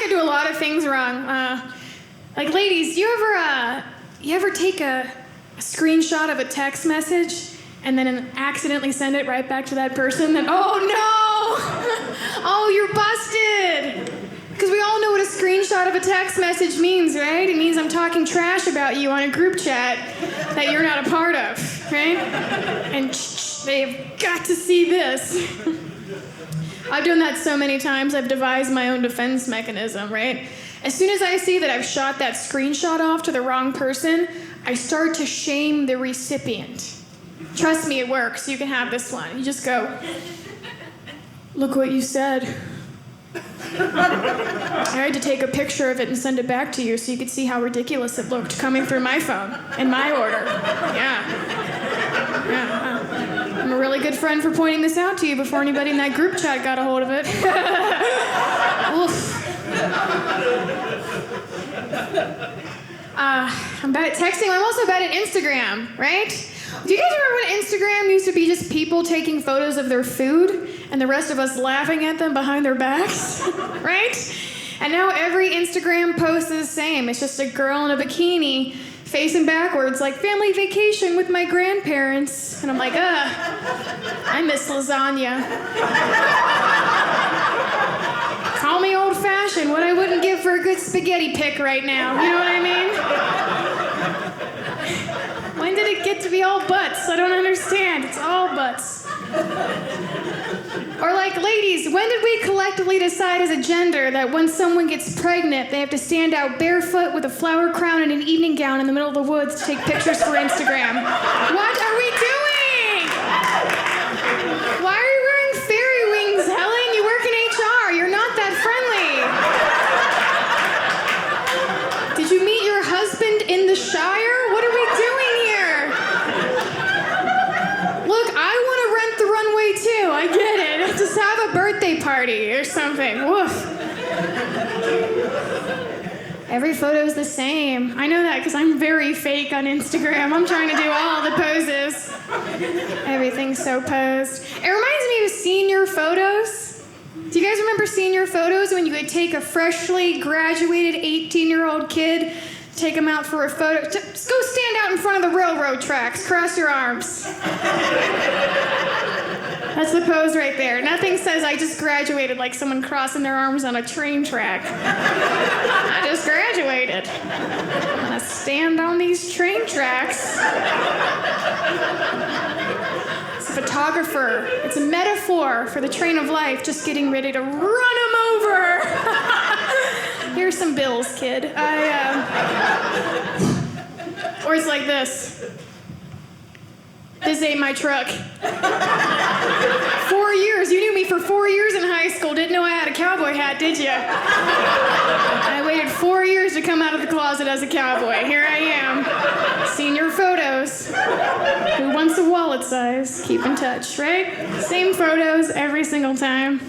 I do a lot of things wrong. Like, ladies, you ever take a screenshot of a text message and then accidentally send it right back to that person? Then, oh no! Oh, you're busted! Because we all know what a screenshot of a text message means, right? It means I'm talking trash about you on a group chat that you're not a part of, right? And they've got to see this. I've done that so many times, I've devised my own defense mechanism, right? As soon as I see that I've shot that screenshot off to the wrong person, I start to shame the recipient. Trust me, it works. You can have this one. You just go, look what you said. I had to take a picture of it and send it back to you so you could see how ridiculous it looked coming through my phone in my order. Yeah. I'm a really good friend for pointing this out to you before anybody in that group chat got a hold of it. Oof. I'm bad at texting. I'm also bad at Instagram, right? Do you guys remember when Instagram used to be just people taking photos of their food and the rest of us laughing at them behind their backs, right? And now every Instagram post is the same. It's just a girl in a bikini facing backwards like family vacation with my grandparents. And I'm like, I miss lasagna. Call me old-fashioned, what I wouldn't give for a good spaghetti pic right now. You know what I mean? When did it get to be all butts? I don't understand. It's all butts. Or like, ladies, when did we collectively decide as a gender that when someone gets pregnant, they have to stand out barefoot with a flower crown and an evening gown in the middle of the woods to take pictures for Instagram? What are we doing? Why are you wearing fairy wings, Helen? You work in HR. You're not that friendly. Did you meet your husband in the Shire? What are we doing here? Look, I want to rent the runway too. I get it. Just have a birthday party or something. Woof. Every photo's the same. I know that because I'm very fake on Instagram. I'm trying to do all the poses. Everything's so posed. It reminds me of senior photos. Do you guys remember senior photos when you would take a freshly graduated 18-year-old kid, take him out for a photo? Just go stand out in front of the railroad tracks. Cross your arms. That's the pose right there. Nothing says I just graduated like someone crossing their arms on a train track. I just graduated. I'm gonna stand on these train tracks. It's a photographer. It's a metaphor for the train of life just getting ready to run him over. Here's some bills, kid. Or it's like this. This ain't my truck. 4 years. You knew me for 4 years in high school. Didn't know I had a cowboy hat, did you? I waited 4 years to come out of the closet as a cowboy. Here I am. Senior photos. Who wants a wallet size? Keep in touch, right? Same photos every single time.